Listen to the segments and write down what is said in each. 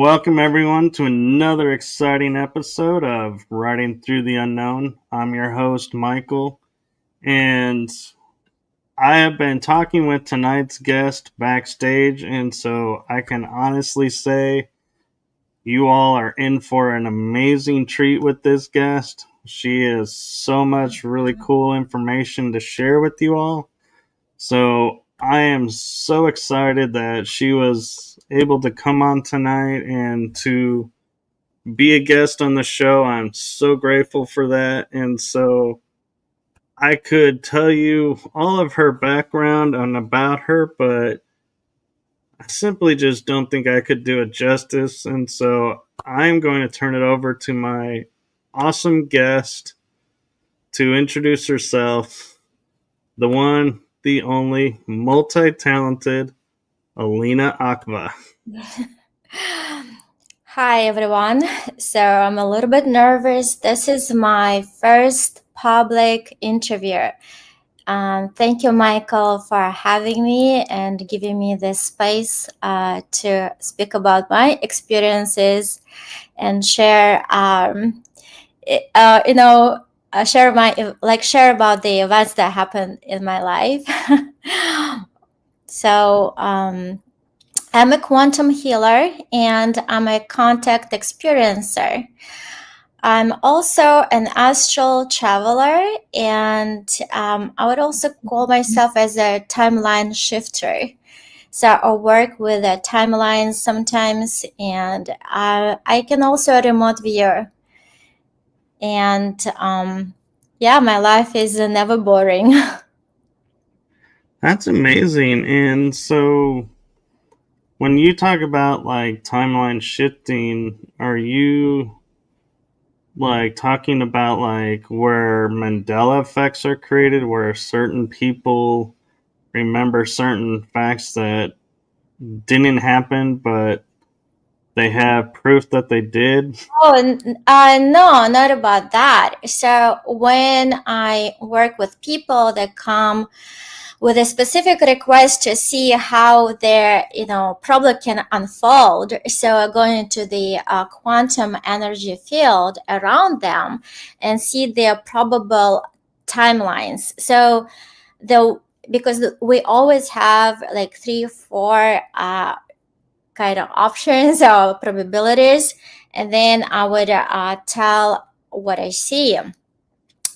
welcome everyone to another exciting episode of Riding Through the Unknown. I'm your host, Michael, and I have been talking with tonight's guest backstage, and so I can honestly say you all are in for an amazing treat with this guest. She has so much really cool information to share with you all. So I am so excited that she was able to come on tonight and to be a guest on the show. I'm so grateful for that. And so I could tell you all of her background and about her, but I simply just don't think I could do it justice. And so I'm going to turn it over to my awesome guest to introduce herself, the one, the only, multi talented Elina Akva. Hi, everyone. So I'm a little bit nervous. This is my first public interview. Thank you, Michael, for having me and giving me this space to speak about my experiences and share, share about the events that happened in my life. So, I'm a quantum healer and I'm a contact experiencer. I'm also an astral traveler, and I would also call myself as a timeline shifter. So I work with a timeline sometimes, and I can also remote view. And my life is never boring. That's amazing. And so when you talk about like timeline shifting, are you like talking about like where Mandela effects are created, where certain people remember certain facts that didn't happen, but they have proof that they did? No, not about that. So when I work with people that come with a specific request to see how their problem can unfold, so going into the quantum energy field around them and see their probable timelines. So because we always have like 3 or 4 kind of options or probabilities, and then I would tell what I see,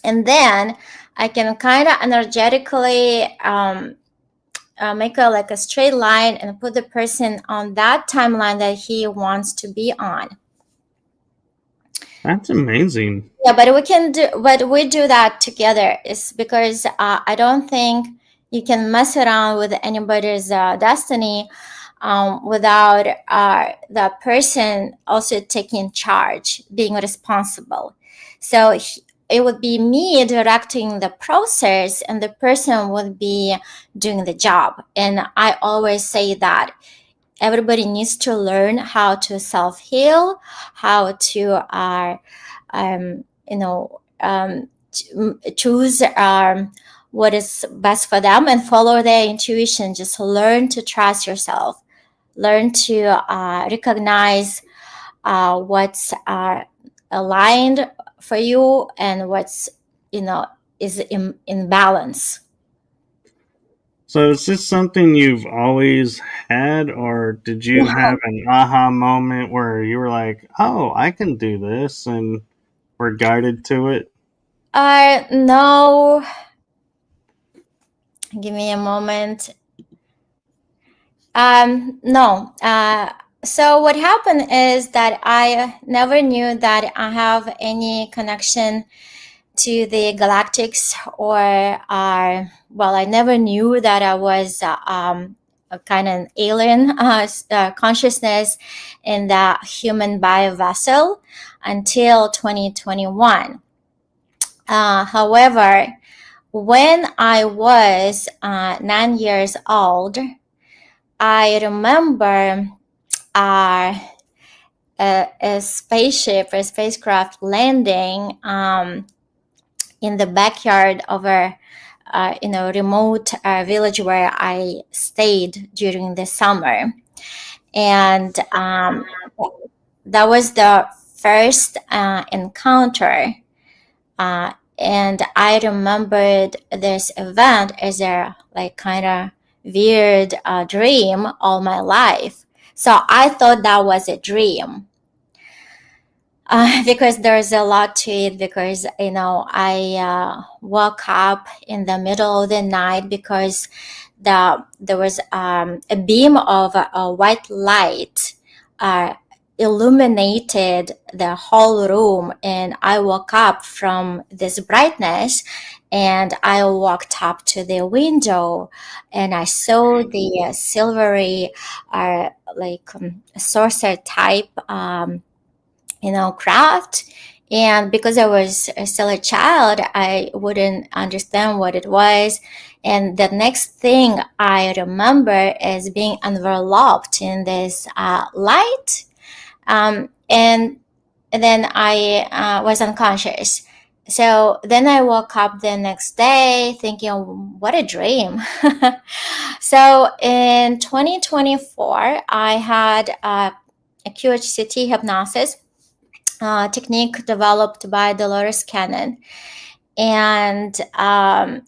and then I can kind of energetically make a straight line and put the person on that timeline that he wants to be on. That's amazing. Yeah, but we do that together. Is because I don't think you can mess around with anybody's destiny without that person also taking charge, being responsible. So it would be me directing the process and the person would be doing the job. And I always say that everybody needs to learn how to self-heal, how to choose what is best for them and follow their intuition. Just learn to trust yourself. Learn to recognize what's aligned for you and what's is in balance. So is this something you've always had, or did you have an aha moment where you were like, oh, I can do this, and were guided to it? No. Give me a moment. No. So what happened is that I never knew that I have any connection to the galactics, or I never knew that I was a kind of alien consciousness in the human bio vessel until 2021. However, when I was 9 years old, I remember a spacecraft landing in the backyard of a remote village where I stayed during the summer. And that was the first encounter. And I remembered this event as a like kind of weird dream all my life. So I thought that was a dream. Because there's a lot to it, because I woke up in the middle of the night because there was a beam of a white light uh, illuminated the whole room, and I woke up from this brightness, and I walked up to the window, and I saw the silvery saucer type craft. And because I was still a child, I wouldn't understand what it was. And the next thing I remember is being enveloped in this light. And then I was unconscious. So then I woke up the next day thinking, what a dream. So in 2024, I had a QHCT hypnosis technique developed by Dolores Cannon. And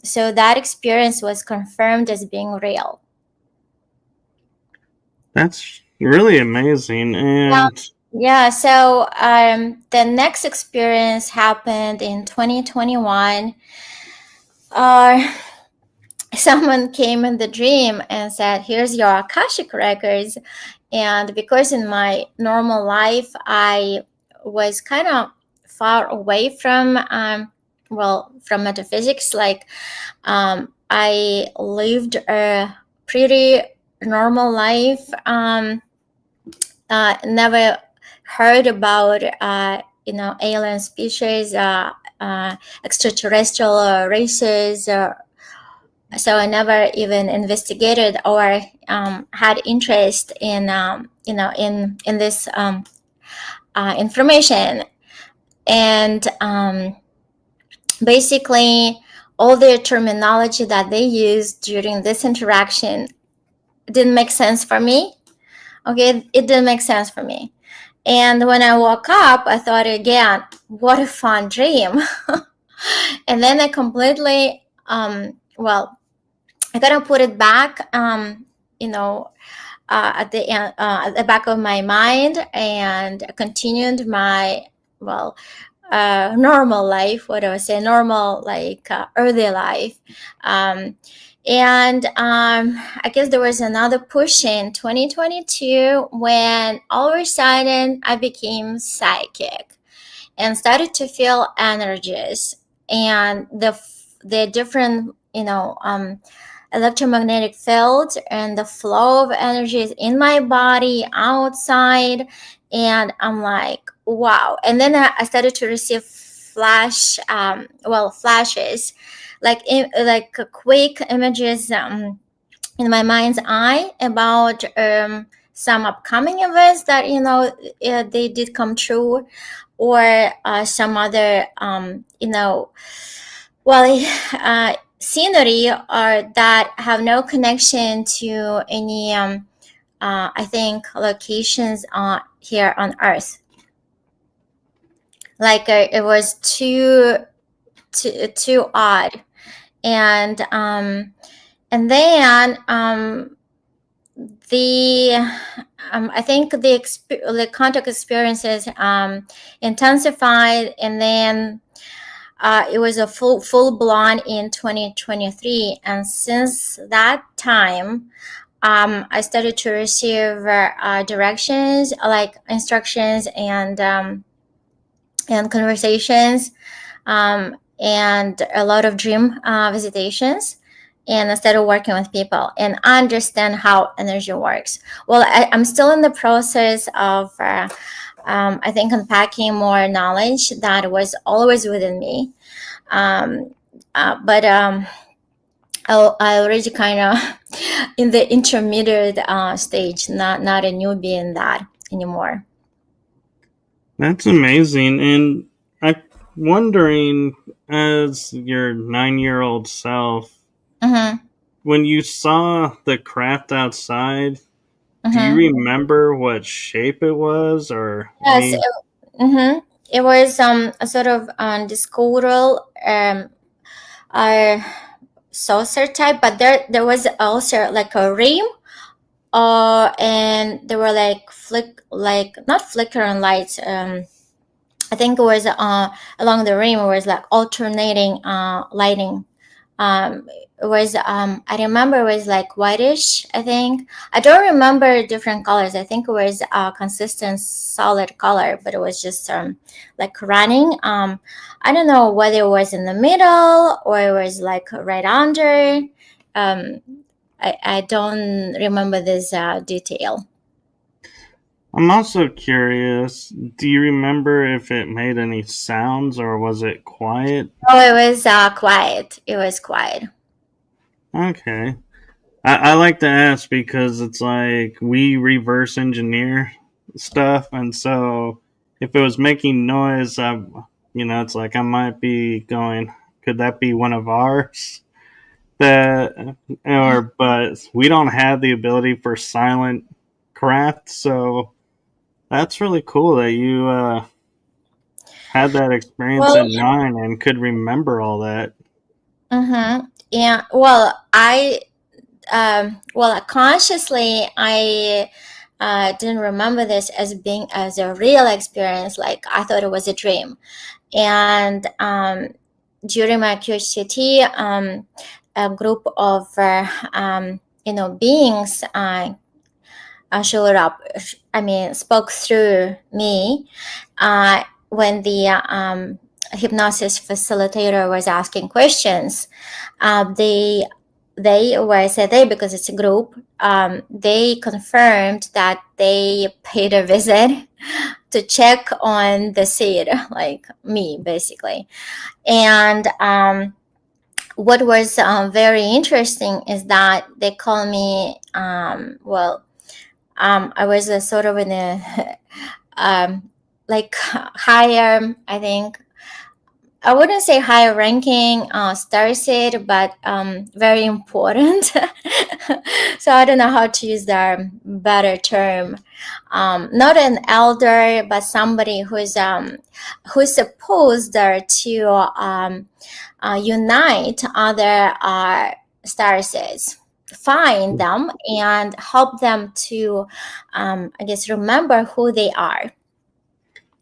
so that experience was confirmed as being real. That's really amazing. And yeah, so the next experience happened in 2021. Someone came in the dream and said, here's your Akashic records. And because in my normal life, I was kind of far away from metaphysics. Like I lived a pretty normal life. Never heard about alien species, extraterrestrial races. So I never even investigated or had interest in in this information. And basically, all the terminology that they used during this interaction didn't make sense for me. Okay, it didn't make sense for me. And when I woke up, I thought again, what a fun dream. And then I completely, I gotta put it back, at the back of my mind, and continued my normal life. What do I say? Normal, like early life. And I guess there was another push in 2022 when all of a sudden I became psychic and started to feel energies and the different electromagnetic field and the flow of energies in my body, outside. And I'm like, wow. And then I started to receive flashes, like quick images in my mind's eye about some upcoming events that they did come true, or some other scenery or that have no connection to any I think locations here on Earth. Like it was too odd. And then I think the contact experiences intensified, and then it was a full blown in 2023. And since that time, I started to receive directions, like instructions and conversations, and a lot of dream visitations. And I started working with people and understand how energy works. Well, I'm still in the process of, I think, unpacking more knowledge that was always within me. But I already kind of in the intermediate stage, not a newbie in that anymore. that's amazing. And I'm wondering, as your 9-year-old self, Mm-hmm. when you saw the craft outside, Do you Mm-hmm. remember what shape it was or Yes. any? Mm-hmm. It was a sort of discoidal uh, saucer type, but there was also like a rim, and there were like not flickering lights. I think it was along the rim. It was like alternating lighting. It was I remember it was like whitish. I think I don't remember different colors. I think it was a consistent solid color, but it was just like running. I don't know whether it was in the middle or it was like right under. Um, I don't remember this detail. I'm also curious. Do you remember if it made any sounds or was it quiet? Oh, it was quiet. It was quiet. Okay. I like to ask because it's like we reverse engineer stuff, and so if it was making noise, it's like I might be going, could that be one of ours? That or but we don't have the ability for silent craft, so that's really cool that you had that experience Well, at 9 and could remember all that. mm-hmm. Yeah. Well, consciously, I didn't remember this as being as a real experience. Like I thought it was a dream. And during my QHCT, a group of beings showed up. I mean, spoke through me when the hypnosis facilitator was asking questions. They or I say they because it's a group. They confirmed that they paid a visit to check on the seed, like me, basically. And what was very interesting is that they call me. I was sort of in a like higher, I think I wouldn't say higher ranking star seed, but very important. So I don't know how to use the better term. Not an elder, but somebody who's supposed to unite other star seeds, find them, and help them to, I guess, remember who they are.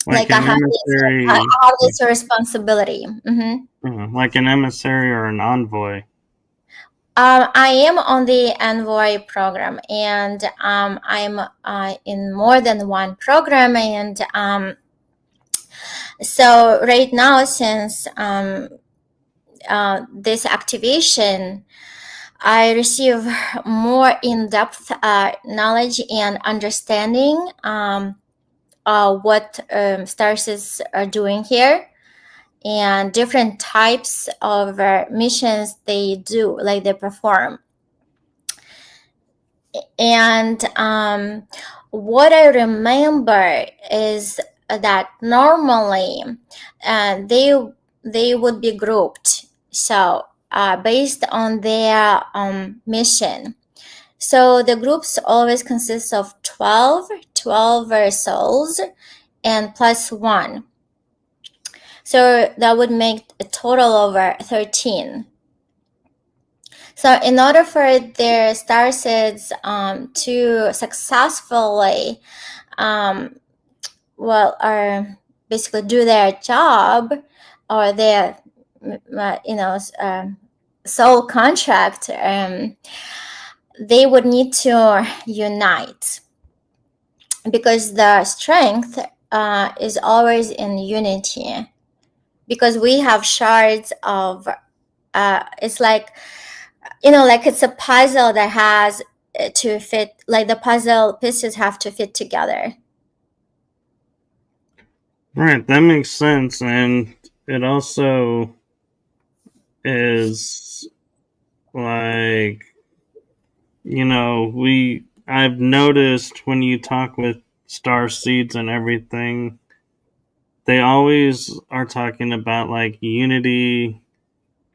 Like Like I an have I emissary, have this responsibility. Mm-hmm. like an emissary or an envoy. I am on the Envoy program, and I'm in more than one program. And so, right now, since this activation, I receive more in depth knowledge and understanding what Starseeds are doing here and different types of missions they do, like they perform. And what I remember is that normally they would be grouped, so based on their mission. So the groups always consist of 12 souls and plus one. So that would make a total of 13. So in order for their star seeds to successfully, basically do their job or their, soul contract, they would need to unite because the strength is always in unity. Because we have shards of, it's like like it's a puzzle that has to fit, like the puzzle pieces have to fit together. Right, that makes sense, and it also is like I've noticed when you talk with star seeds and everything, they always are talking about like unity,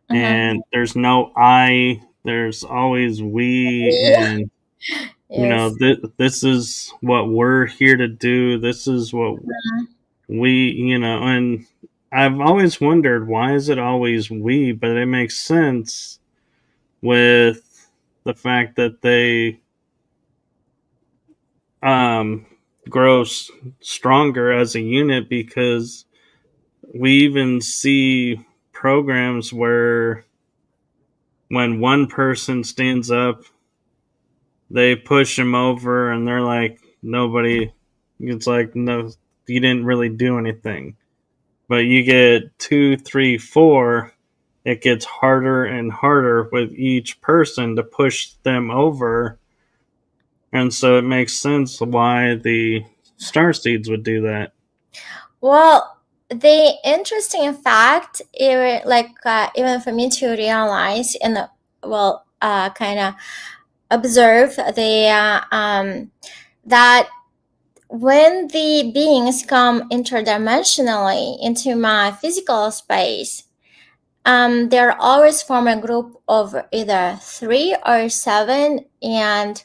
Mm-hmm. and there's no I, there's always we, and Yes. this is what we're here to do. This is what we, and I've always wondered, why is it always we? But it makes sense with the fact that they um, grow stronger as a unit, because we even see programs where when one person stands up, they push him over and they're like, nobody, it's like, no, you didn't really do anything. But you get 2, 3, 4, it gets harder and harder with each person to push them over. And so it makes sense why the star seeds would do that. Well, the interesting fact, even for me to realize and kind of observe that when the beings come interdimensionally into my physical space, they're always from a group of either 3 or 7, and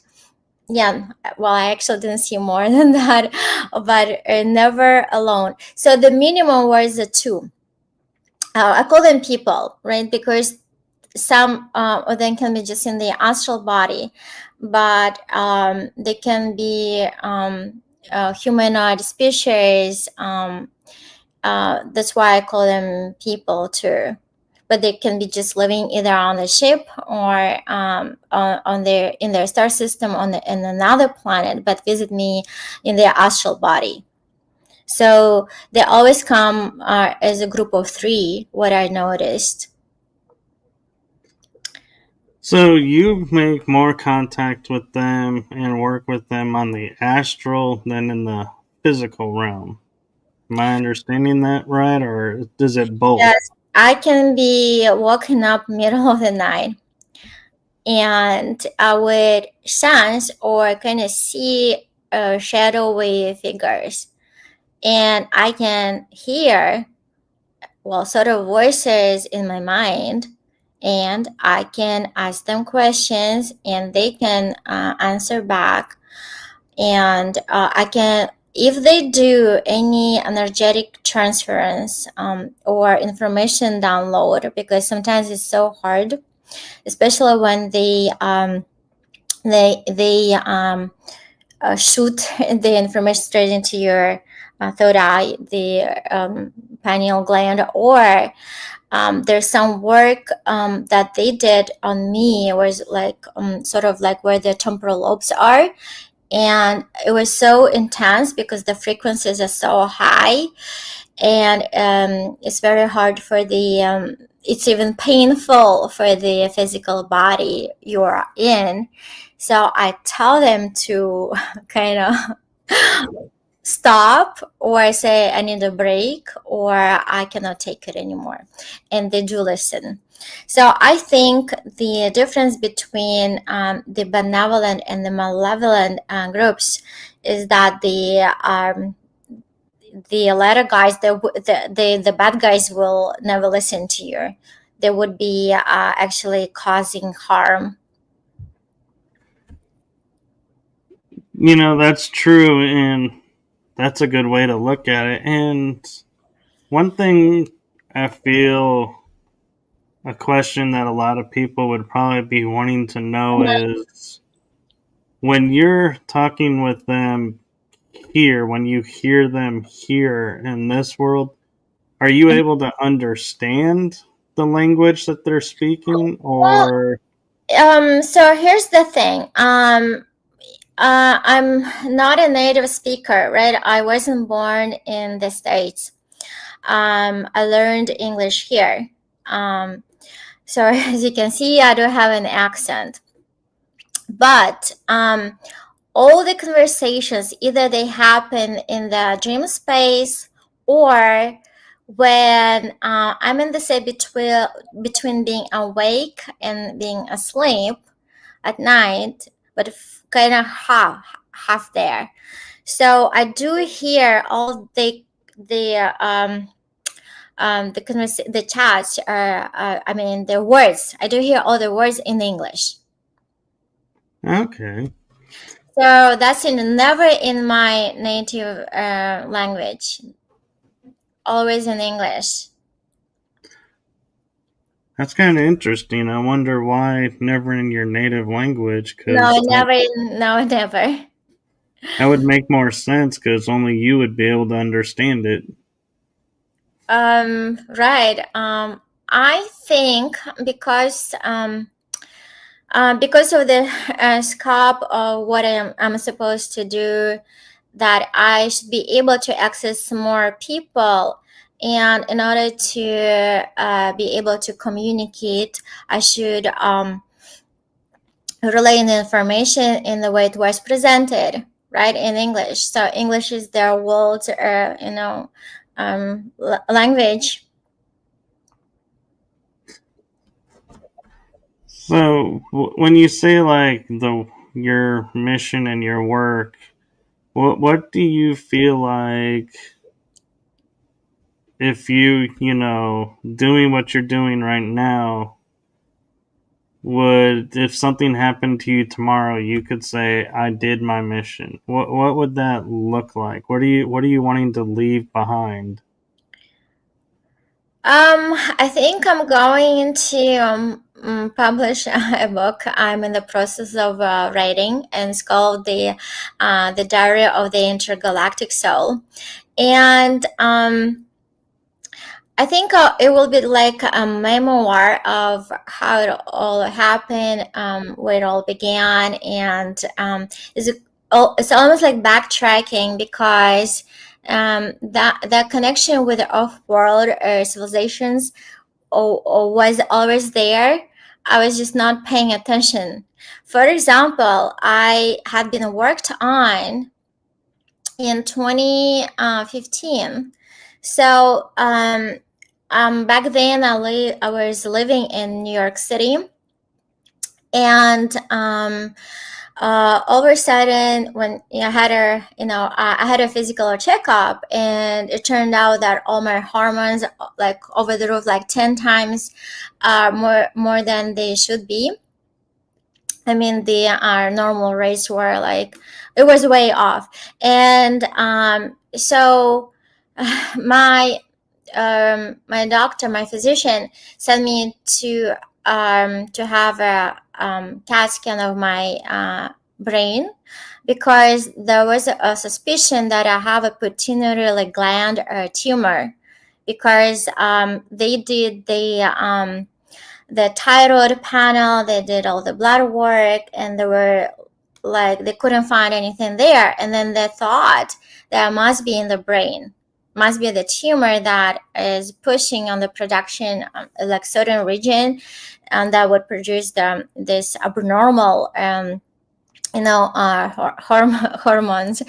yeah, well, I actually didn't see more than that, but never alone. So the minimum was a 2. I call them people, right? Because some of them can be just in the astral body, but they can be humanoid species. That's why I call them people too. But they can be just living either on the ship or on their in their star system in another planet, but visit me in their astral body. So they always come as a group of 3. What I noticed. So you make more contact with them and work with them on the astral than in the physical realm. Am I understanding that right, or is it both? Yes, I can be woken up middle of the night, and I would sense or kind of see shadowy figures, and I can hear sort of voices in my mind, and I can ask them questions, and they can answer back, and I can, if they do any energetic transference or information download, because sometimes it's so hard, especially when they shoot the information straight into your third eye, the pineal gland, or there's some work that they did on me, was like sort of like where the temporal lobes are, and it was so intense because the frequencies are so high, and it's very hard for the it's even painful for the physical body you're in. So I tell them to kind of stop, or say I need a break, or I cannot take it anymore, and they do listen. So I think the difference between the benevolent and the malevolent groups is that the latter guys, the bad guys, will never listen to you. They would be actually causing harm. That's true, and that's a good way to look at it. And one thing I feel, a question that a lot of people would probably be wanting to know is, when you're talking with them here, when you hear them here in this world, are you able to understand the language that they're speaking, Well, or so here's the thing. I'm not a native speaker, right? I wasn't born in the States. I learned English here. So as you can see, I don't have an accent. But all the conversations, either they happen in the dream space, or when I'm in the state between being awake and being asleep at night, but kind of half there. So I do hear all the chats, I mean the words. I do hear all the words in English. okay? So that's never in my native language, always in English. That's kind of interesting. I wonder why never in your native language, No, because never. No, never. that would make more sense because only you would be able to understand it. Right. I think because of the scope of what I'm supposed to do, that I should be able to access more people. And in order to be able to communicate, I should relay the information in the way it was presented, right, in English. So English is their world, language. So when you say like the your mission and your work, what do you feel like if you doing what you're doing right now would if something happened to you tomorrow, you could say I did my mission. What would that look like? What are you wanting to leave behind? I think I'm going to publish a book. I'm in the process of writing, and it's called the Diary of the Intergalactic Soul. And I think it will be like a memoir of how it all happened, where it all began, and it's almost like backtracking, because that connection with the off-world civilizations was always there. I was just not paying attention. For example, I had been worked on in 2015. So back then, I was living in New York City, and all of a sudden, when I had a physical checkup, and it turned out that all my hormones, like over the roof, like 10 times more than they should be. I mean, the our normal rates were like, it was way off, and so my my doctor, my physician, sent me to have a CAT scan of my brain, because there was a suspicion that I have a pituitary gland tumor, because they did the thyroid panel, they did all the blood work, and they couldn't find anything there, and then they thought that must be in the brain, must be the tumor that is pushing on the production like certain region, and that would produce this abnormal hormones,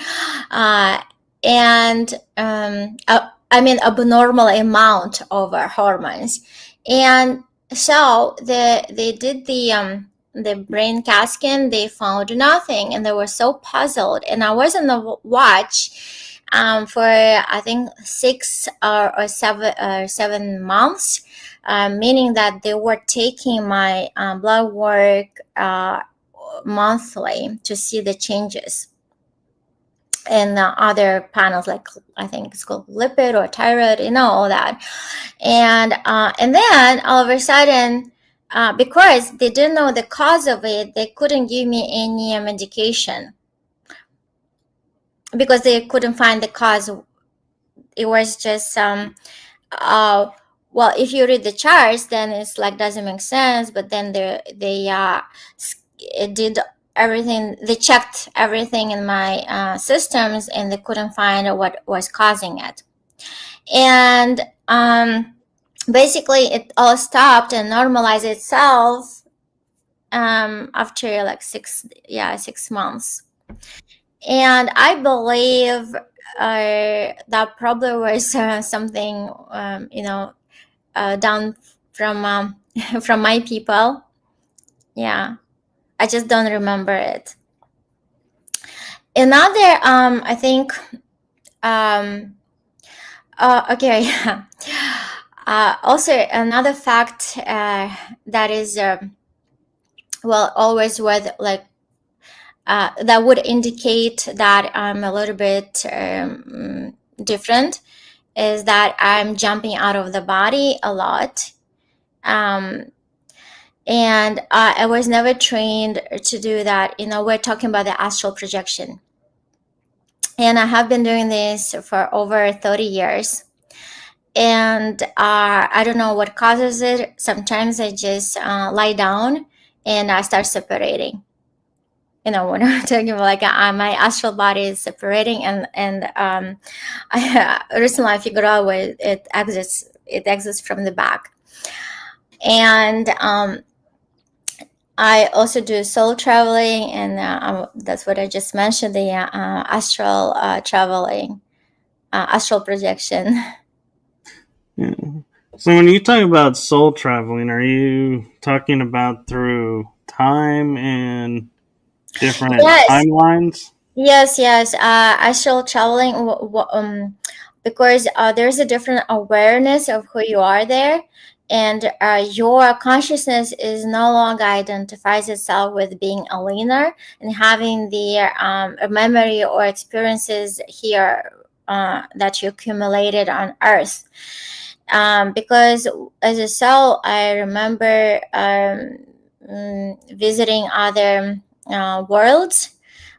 uh, and I mean abnormal amount of hormones. And so they did the brain CAT scan. They found nothing, and they were so puzzled. And I was on the watch for I think 6 or 7 months, meaning that they were taking my blood work monthly to see the changes in other panels, like I think it's called lipid or thyroid, all that. And then all of a sudden, because they didn't know the cause of it, they couldn't give me any medication, because they couldn't find the cause. It was just well, if you read the charts, then it's like doesn't make sense. But then they did everything. They checked everything in my systems, and they couldn't find what was causing it. And basically, it all stopped and normalized itself after like 6 months. And I believe that probably was something done from from my people. Yeah, I just don't remember it. Another, I think, okay, also another fact that is, well, always with like that would indicate that I'm a little bit different is that I'm jumping out of the body a lot. And I was never trained to do that. We're talking about the astral projection. And I have been doing this for over 30 years. And I don't know what causes it. Sometimes I just lie down and I start separating. When I'm talking about like my astral body is separating, and recently I figured out where it exits from the back. And I also do soul traveling, and that's what I just mentioned, the astral traveling, astral projection. Yeah. So when you talk about soul traveling, are you talking about through time and different Yes, timelines? yes, yes. Astral traveling, because there's a different awareness of who you are there, and your consciousness is no longer identifies itself with being Elina and having the memory or experiences here that you accumulated on Earth. Because as a soul, I remember visiting other worlds,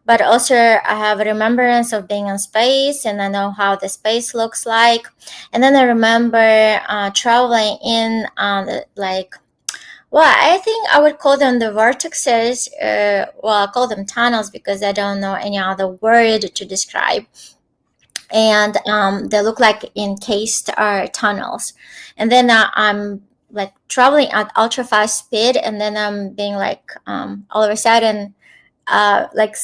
but also I have a remembrance of being in space, and I know how the space looks like. And then I remember traveling in I think I would call them the vortexes. I call them tunnels because I don't know any other word to describe. And they look like encased tunnels. And then I'm like traveling at ultra fast speed, and then I'm being like all of a sudden like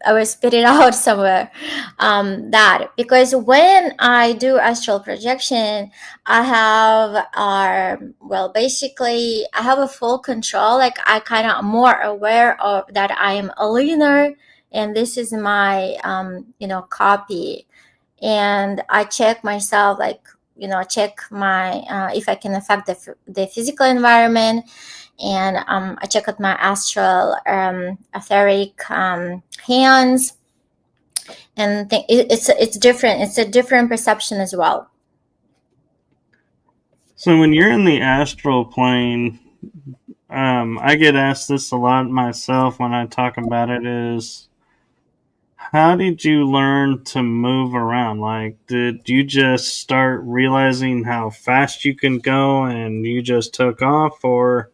I will spit it out somewhere. That because when I do astral projection, I have basically I have a full control. Like I kind of more aware of that I am a leaner, and this is my copy, and I check myself like check my if I can affect the physical environment, and I check out my astral etheric hands, and it's different. It's a different perception as well. So when you're in the astral plane, I get asked this a lot myself when I talk about it. Is how did you learn to move around? Like, did you just start realizing how fast you can go and you just took off, or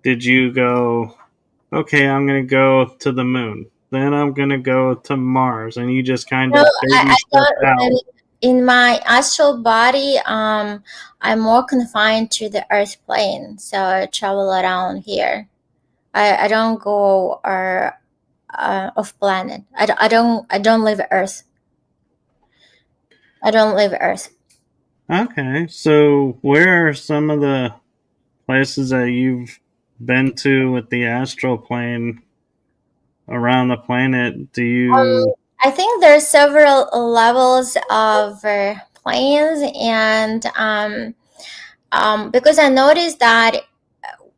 did you go, okay, I'm going to go to the moon, then I'm going to go to Mars, and you just kind No, of baby I step don't out? really. In my astral body, I'm more confined to the Earth plane, so I travel around here. I don't go or off planet. I don't live Earth. I don't live Earth. Okay, so where are some of the places that you've been to with the astral plane around the planet? Do you? I think there's several levels of planes, and because I noticed that,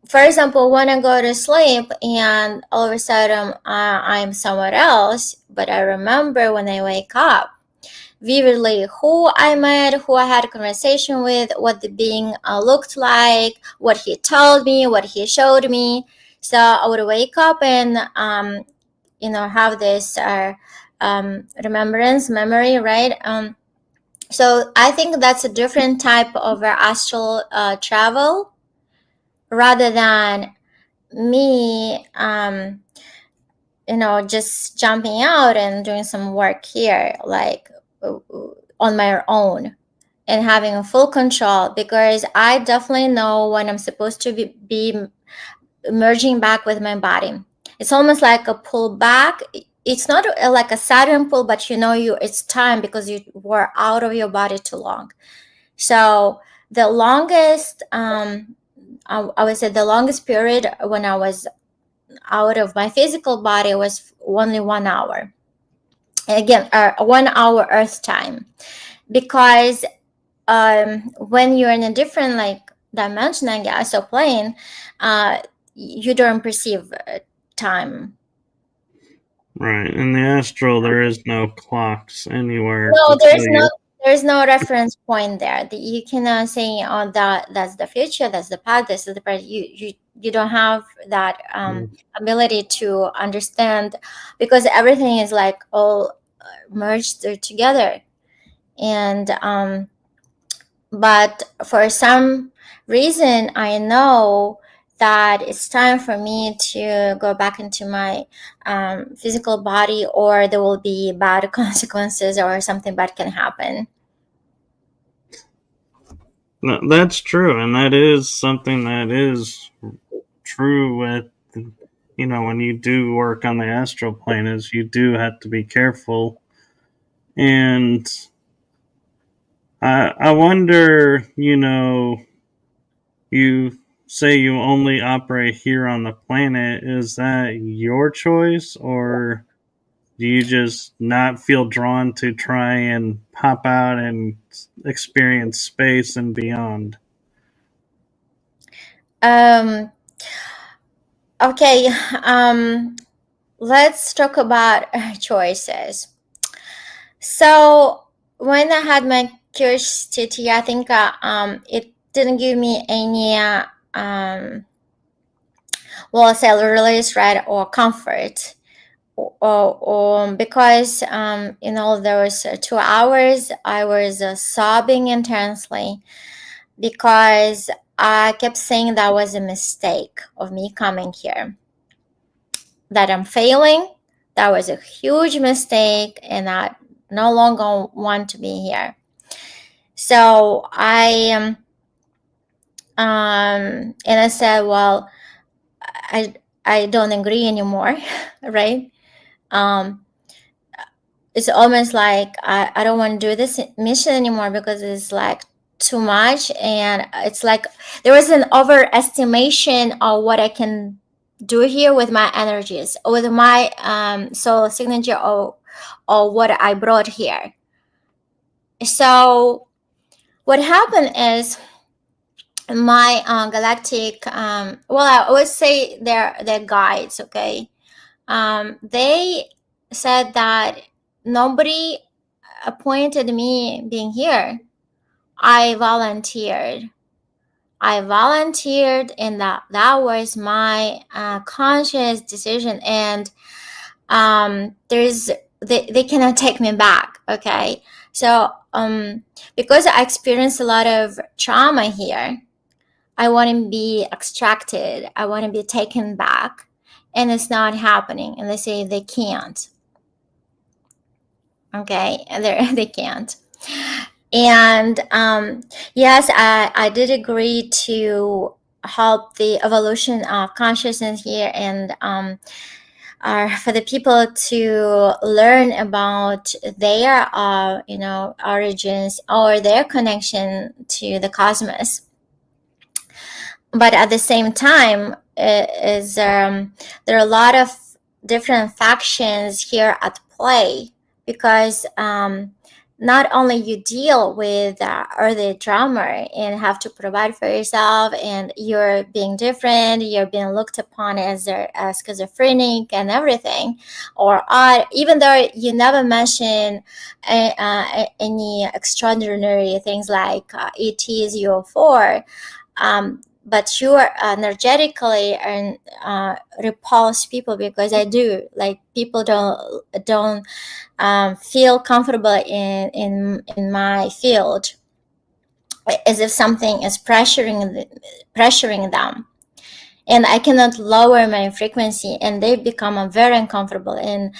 for example, when I go to sleep and all of a sudden I'm somewhere else, but I remember when I wake up vividly who I met, who I had a conversation with, what the being looked like, what he told me, what he showed me. So I would wake up and have this remembrance memory, right? So I think that's a different type of astral travel rather than me just jumping out and doing some work here, like on my own, and having a full control, because I definitely know when I'm supposed to be merging back with my body. It's almost like a pull back. It's not like a sudden pull, but it's time because you were out of your body too long. So the longest, I would say the longest period when I was out of my physical body was only 1 hour. Again, 1 hour Earth time, because when you're in a different dimension, I guess, or plane, you don't perceive Right. In the astral, there is no clocks anywhere No, to tell you. there's no reference point there. You cannot say, "Oh, that's the future, that's the past, this is the present." You don't have that ability to understand, because everything is like all merged together. And but for some reason, I know that it's time for me to go back into my physical body, or there will be bad consequences, or something bad can happen. No, that's true, and that is something that is true with, when you do work on the astral plane, is you do have to be careful. And I wonder, you say you only operate here on the planet. Is that your choice, or do you just not feel drawn to try and pop out and experience space and beyond? Okay, let's talk about choices. So when I had my curiosity, I think it didn't give me any cell release, right, or comfort, or because those 2 hours I was sobbing intensely, because I kept saying that was a mistake of me coming here, that I'm failing, that was a huge mistake, and I no longer want to be here. So and I said, well, I don't agree anymore, right? It's almost like I don't want to do this mission anymore, because it's like too much, and it's like there was an overestimation of what I can do here with my energies, with my soul signature, or what I brought here. So what happened is, my galactic, I always say they're guides, okay? They said that nobody appointed me being here. I volunteered, and that was my conscious decision. And they cannot take me back, okay? So because I experienced a lot of trauma here, I want to be extracted, I want to be taken back, and it's not happening. And they say they can't. Okay, they can't. And yes, I did agree to help the evolution of consciousness here, and for the people to learn about their origins, or their connection to the cosmos. But at the same time, there are a lot of different factions here at play, because not only you deal with early trauma and have to provide for yourself, and you're being different, you're being looked upon as schizophrenic and everything, or odd, even though you never mention any extraordinary things like ETs, UFO, but you are energetically and repulse people, because I do, like, people don't feel comfortable in my field, as if something is pressuring them, and I cannot lower my frequency, and they become very uncomfortable. And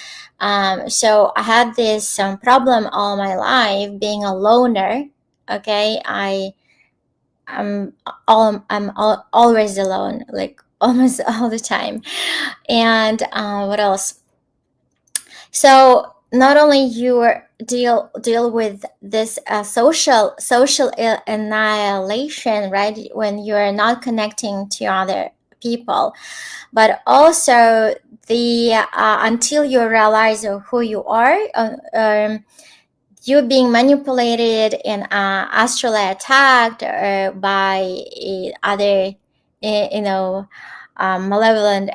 so I had this problem all my life, being a loner. Okay, I'm always alone, like almost all the time. And what else? So not only you deal with this social annihilation, right, when you're not connecting to other people, but also the until you realize who you are, you're being manipulated and astrally attacked by other, malevolent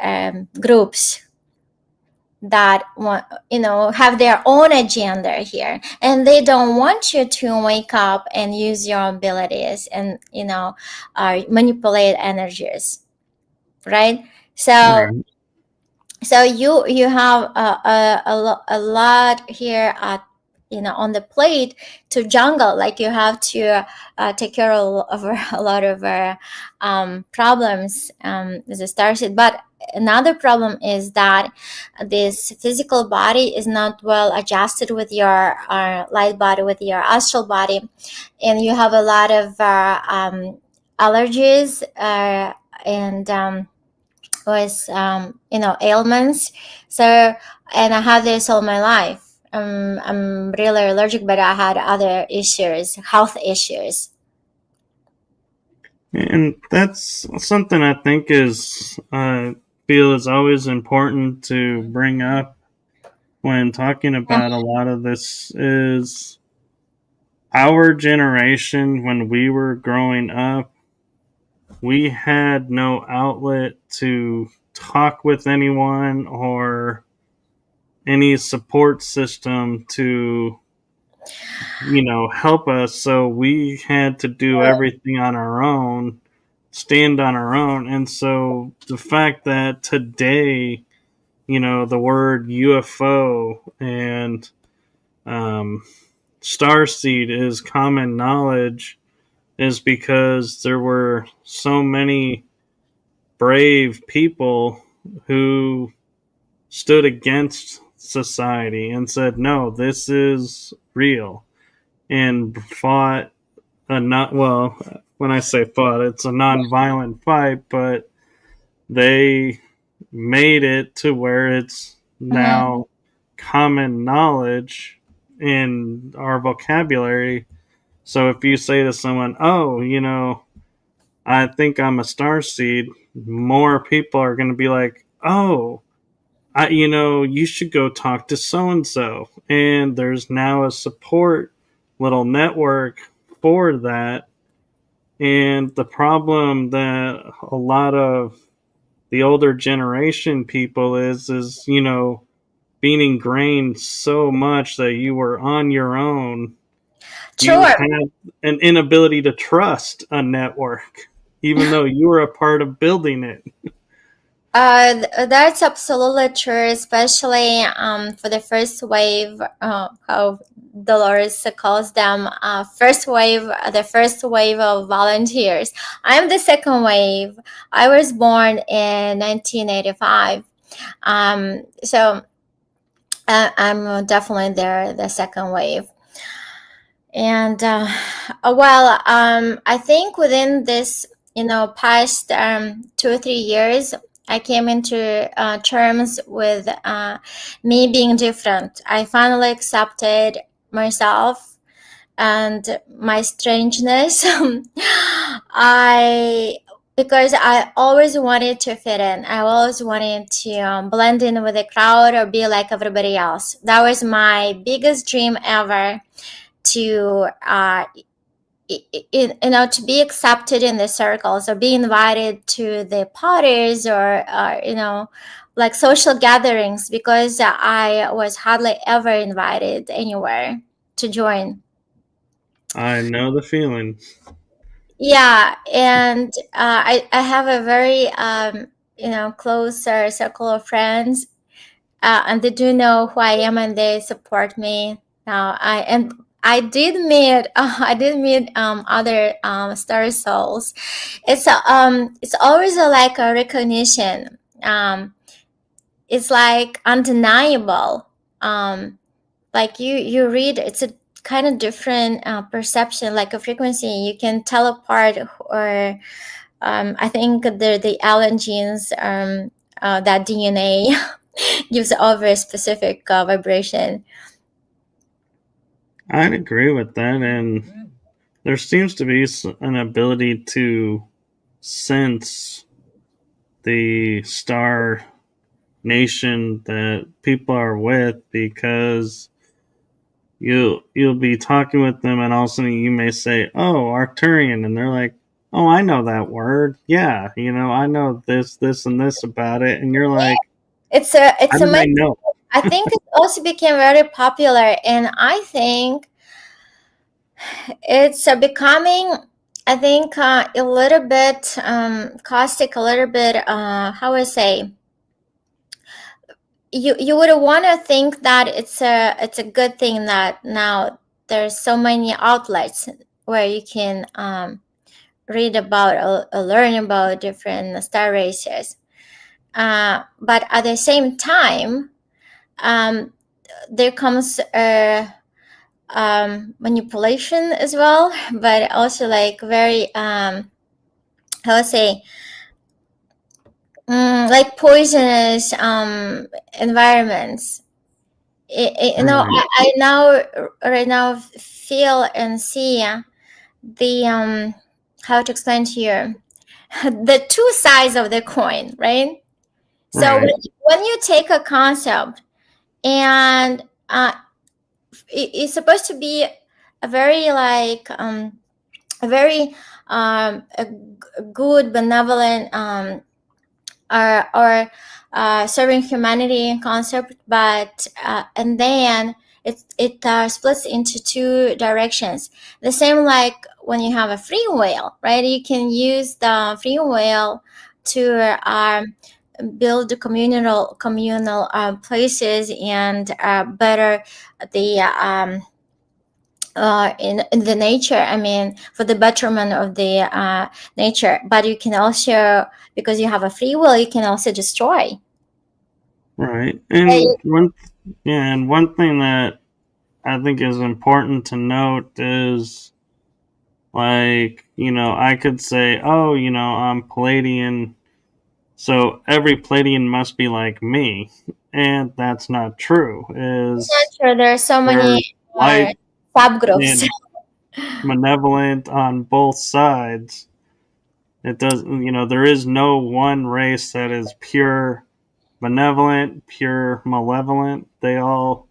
groups that want, have their own agenda here, and they don't want you to wake up and use your abilities and manipulate energies, right? So Right. so you have a lot here on the plate to jungle. Like, you have to take care of a lot of problems as a starseed. But another problem is that this physical body is not well adjusted with your light body, with your astral body, and you have a lot of allergies and was ailments. So, and I had this all my life. I'm really allergic, but I had other issues, health issues. And that's something I think feel is always important to bring up when talking about a lot of this is our generation. When we were growing up, we had no outlet to talk with anyone or any support system to help us, so we had to do everything on our own, stand on our own. And so the fact that today, the word UFO and um, starseed is common knowledge is because there were so many brave people who stood against society and said, no, this is real, and fought a not well. When I say fought, it's a non-violent fight, but they made it to where it's Mm-hmm. now common knowledge in our vocabulary. So if you say to someone, "Oh, I think I'm a star seed," more people are going to be like, "Oh, you should go talk to so and so." And there's now a support little network for that. And the problem that a lot of the older generation people is, being ingrained so much that you were on your own, you Sure. have an inability to trust a network, even though you were a part of building it. That's absolutely true, especially for the first wave, how Dolores calls them, first wave, the first wave of volunteers. I'm the second wave. I was born in 1985. So I'm definitely there, the second wave. And I think within this, past 2 or 3 years, I came into terms with me being different. I finally accepted myself and my strangeness. I Because I always wanted to fit in. I always wanted to blend in with the crowd or be like everybody else. That was my biggest dream ever, to to be accepted in the circles, or be invited to the parties, or like social gatherings, because I was hardly ever invited anywhere to join. I know the feeling. Yeah, and I have a very close circle of friends, and they do know who I am, and they support me. Now I did meet other star souls. It's always like a recognition. It's like undeniable. Like you read, it's a kind of different perception, like a frequency. You can tell apart, or I think the alien genes, that DNA gives off a specific vibration. I'd agree with that. And there seems to be an ability to sense the star nation that people are with, because you'll be talking with them and all of a sudden you may say, "Oh, Arcturian," and they're like, oh, I know that word. Yeah, I know this, and this about it. And you're like, how It's did I amazing. know? I think it also became very popular, and I think it's becoming, I think, a little bit caustic, a little bit, how I say, you would want to think that it's a good thing that now there's so many outlets where you can read about or learn about different star races. But at the same time, um, there comes manipulation as well, but also like very how to say, like poisonous environments. Right, I now right now feel and see the how to explain to you the two sides of the coin, right? So right, when you take a concept and it's supposed to be a very like a very good benevolent or serving humanity concept, but and then it splits into two directions. The same like when you have a free will, right? You can use the free will to build communal places and better the in the nature, I mean, for the betterment of the nature. But you can also, because you have a free will, you can also destroy. right. Right. And one thing that I think is important to note is, like, I could say, oh, I'm Palladian, so every Palladian must be like me, and that's not true. It's not Is sure. There are so many there's light subgroups. and malevolent on both sides. It does, there is no one race that is pure benevolent, pure malevolent. They all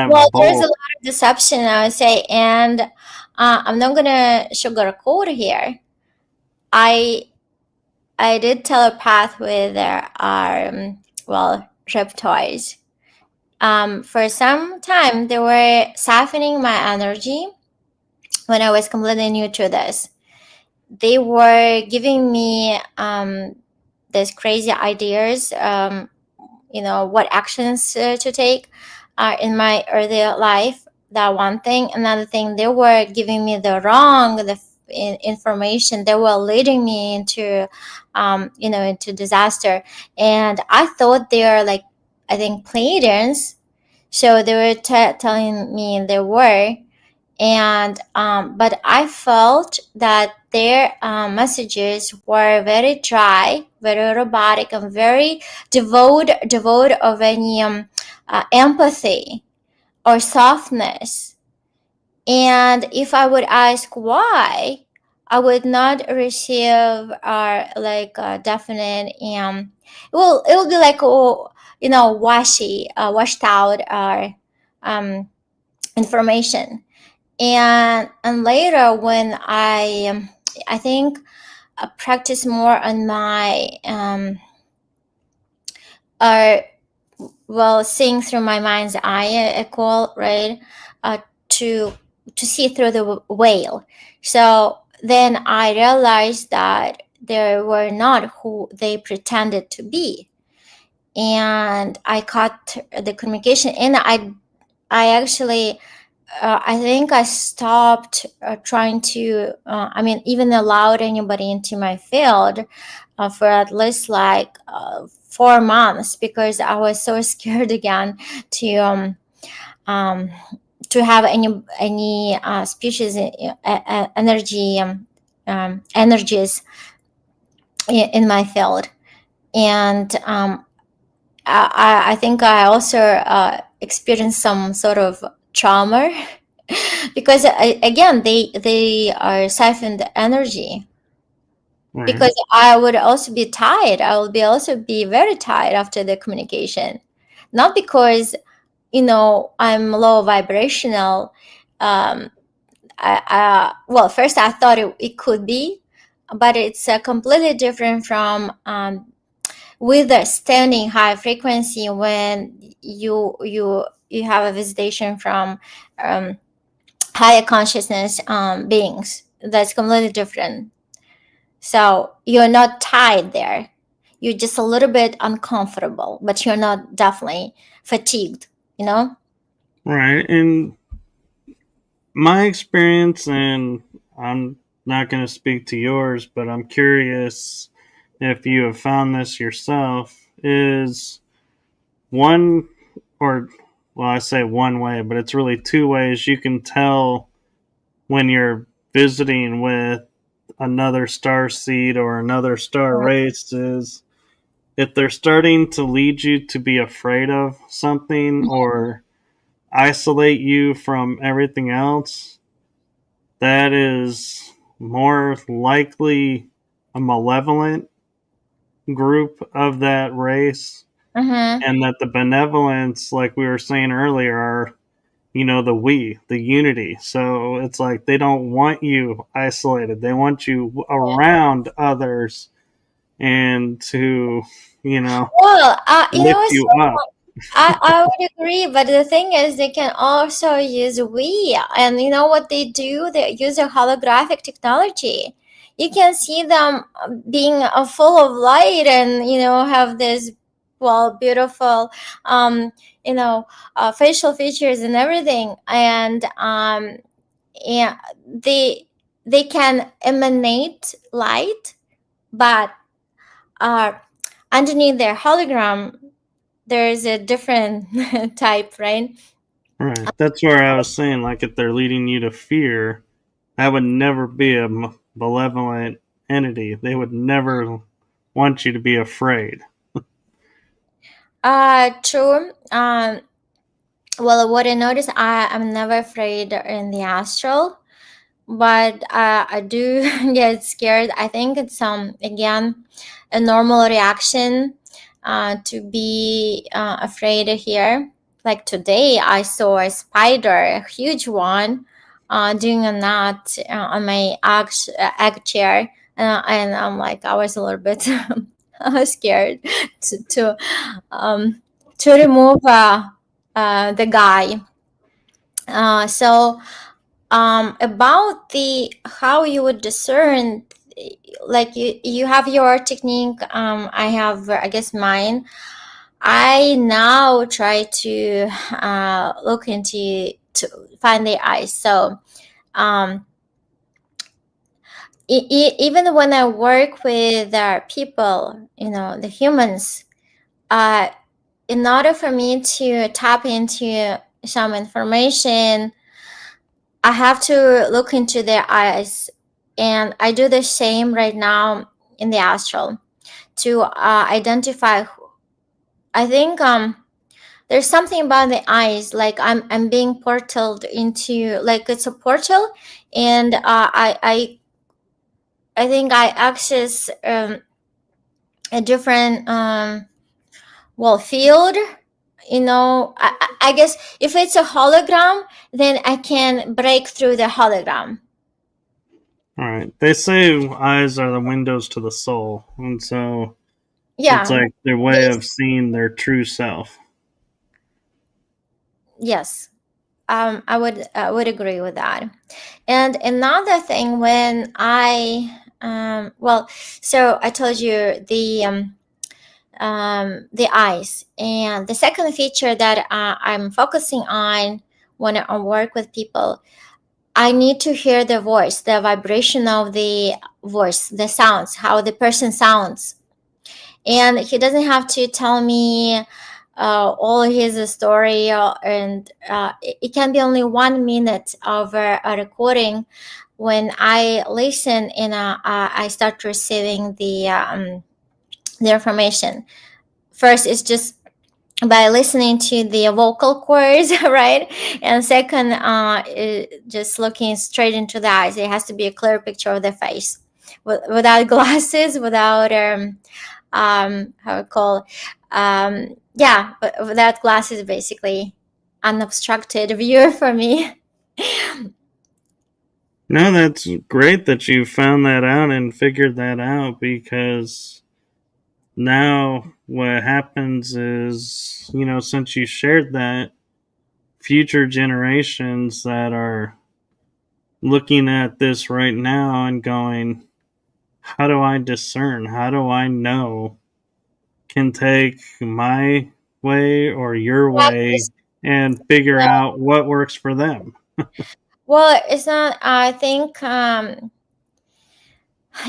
Well, have there's a both. lot of deception, I would say, and I'm not gonna sugarcoat here. I I did telepath with well, reptoids. For some time, they were siphoning my energy when I was completely new to this. They were giving me these crazy ideas, what actions to take in my early life. That one thing. Another thing, they were giving me the wrong information. They were leading me into disaster. And I thought they are like, I think, Pleiadians. So they were telling me they were, and but I felt that their messages were very dry, very robotic, and very devoid of any empathy or softness. And if I would ask why, I would not receive like a definite it will be like, oh, washed out information. And later when I think practice more on my uh well, seeing through my mind's eye, I call, right, uh to to see through the veil. So then I realized that they were not who they pretended to be, and I cut the communication. And I actually I think I stopped trying to, I mean, even allowed anybody into my field for at least like 4 months, because I was so scared again to um, to have any species energy energies in my field. And I think I also experienced some sort of trauma because again they are siphoned energy, Right, because I would also be tired. I will be also be very tired after the communication, not because I'm low vibrational. um well, first I thought it could be, but it's completely different from with the standing high frequency when you have a visitation from higher consciousness beings. That's completely different. So you're not tied there. You're just a little bit uncomfortable, but you're not definitely fatigued, you know? Right. And my experience, and I'm not going to speak to yours, but I'm curious if you have found this yourself, is one, or, well, I say one way, but it's really two ways you can tell when you're visiting with another star seed or another star race is if they're starting to lead you to be afraid of something or isolate you from everything else, that is more likely a malevolent group of that race, Mm-hmm. and that the benevolence, like we were saying earlier, are, the unity. So it's like they don't want you isolated, they want you around others and to, you know, Well, lift you up. I would agree, but the thing is, they can also use we, and you know what they do? They use a holographic technology. You can see them being full of light, and have this beautiful, um, you know, facial features and everything, and they can emanate light, but uh, underneath their hologram there's a different type, right? Right. That's where I was saying, like, if they're leading you to fear, that would never be a malevolent entity. They would never want you to be afraid. True. Well, what I noticed, I'm never afraid in the astral, but I do get scared. I think it's again a normal reaction to be afraid here. Like today, I saw a spider, a huge one, doing a knot on my egg chair, and I'm like, I was a little bit scared to to, um, to remove the guy. So about the how you would discern, like you have your technique, I have, I guess, mine. I now try to look into to find the eyes. So um even when I work with people, the humans, uh in order for me to tap into some information, I have to look into their eyes, and I do the same right now in the astral to identify. I think there's something about the eyes, like I'm being portaled into, like it's a portal, and I think I access a different field. I guess if it's a hologram, then I can break through the hologram. All right. They say eyes are the windows to the soul, and so it's Yeah. like their way of seeing their true self. Yes, I would agree with that. And another thing, when so I told you the eyes, and the second feature that I'm focusing on when I work with people, I need to hear the voice, the vibration of the voice, the sounds, how the person sounds. And he doesn't have to tell me all his story, and it can be only 1 minute of a recording. When I listen, and I start receiving the information. First, it's just by listening to the vocal cords, right? And second, just looking straight into the eyes. It has to be a clear picture of the face, without glasses, without how I call, but without glasses, basically unobstructed view for me. No, that's great that you found that out and figured that out, because now what happens is, since you shared that, future generations that are looking at this right now and going, how do I discern? How do I know? Can take my way or your way and figure out what works for them. Well, it's not. I think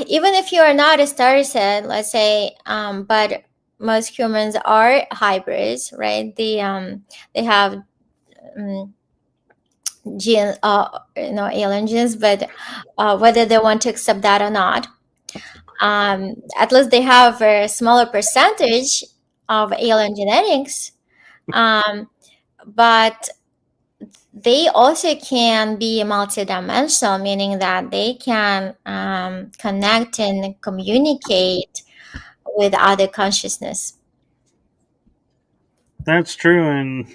even if you are not a star set, let's say, but most humans are hybrids, right? They have um, gene, alien genes, but whether they want to accept that or not, at least they have a smaller percentage of alien genetics. Um, but they also can be multidimensional, meaning that they can connect and communicate with other consciousness. That's true. And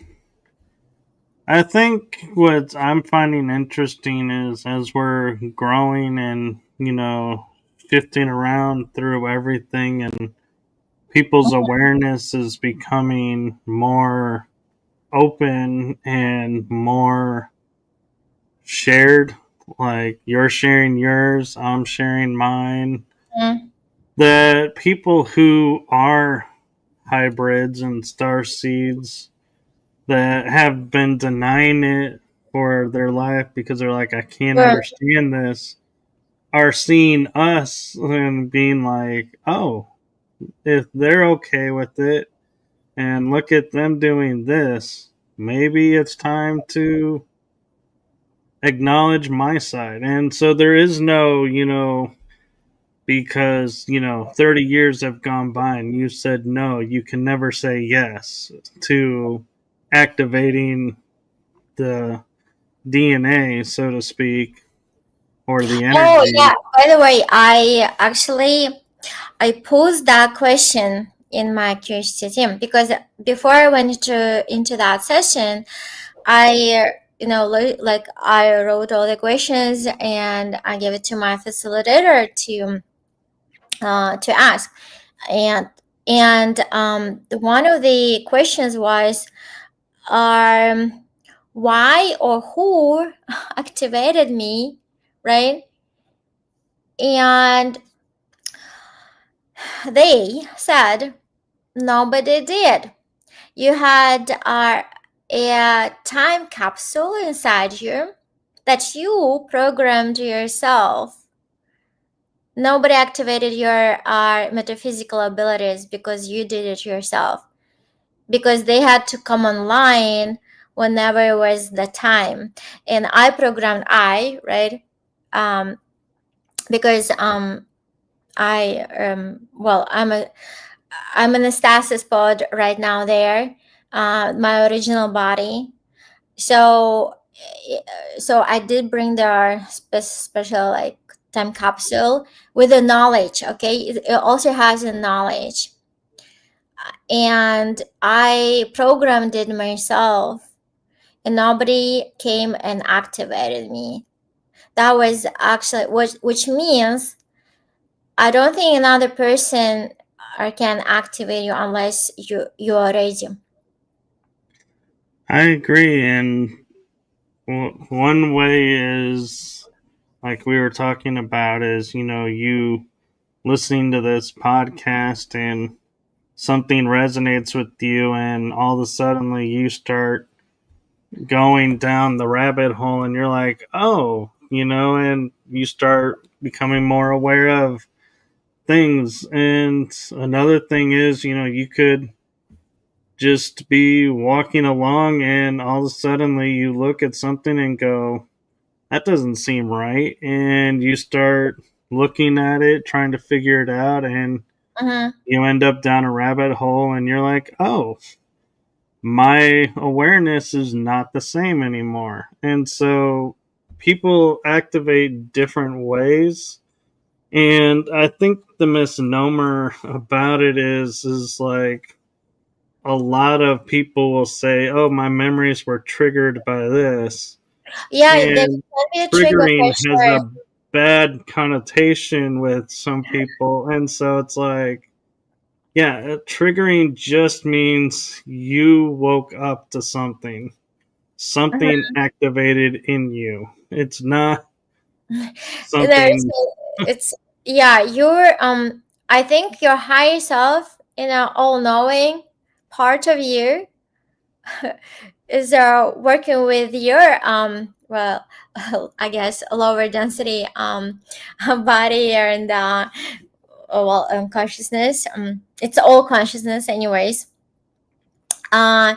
I think what I'm finding interesting is, as we're growing and, shifting around through everything, and people's awareness is becoming more open and more shared. Like, you're sharing yours, I'm sharing mine. Mm, That people who are hybrids and star seeds that have been denying it for their life because they're like, I can't sure. understand this, are seeing us and being like, oh, if they're okay with it and look at them doing this, maybe it's time to acknowledge my side. And so there is no, because, 30 years have gone by and you said no, you can never say yes to activating the DNA, so to speak, or the Oh energy. yeah. By the way, I posed that question in my curiosity team because before I went into that session, I like I wrote all the questions and I gave it to my facilitator to ask, and one of the questions was, um, why or who activated me, right? And they said nobody did. You had a time capsule inside you that you programmed yourself. Nobody activated your metaphysical abilities because you did it yourself. Because they had to come online whenever it was the time. And I programmed right? Um, because I'm an stasis pod right now there, my original body. So I did bring their special like time capsule with the knowledge. Okay, it also has a knowledge, and I programmed it myself, and nobody came and activated me. That was actually which means I don't think another person can activate you unless you are ready. I agree. And one way is, like we were talking about, is, you listening to this podcast and something resonates with you, and all of a sudden you start going down the rabbit hole and you're like, oh, and you start becoming more aware of things. And another thing is, you could just be walking along and all of a sudden you look at something and go, that doesn't seem right. And you start looking at it, trying to figure it out, and Mm-hmm. you end up down a rabbit hole and you're like, oh, my awareness is not the same anymore. And so people activate different ways. And I think the misnomer about it is like, a lot of people will say, oh, my memories were triggered by this. Yeah, there And can be a trigger triggering for has sure. a bad connotation with some people. And so it's like, yeah, triggering just means you woke up to something. Something activated in you. It's not There's, something. it's yeah, you're I think your higher self, all knowing part of you is working with your I guess lower density body and consciousness. It's all consciousness anyways. uh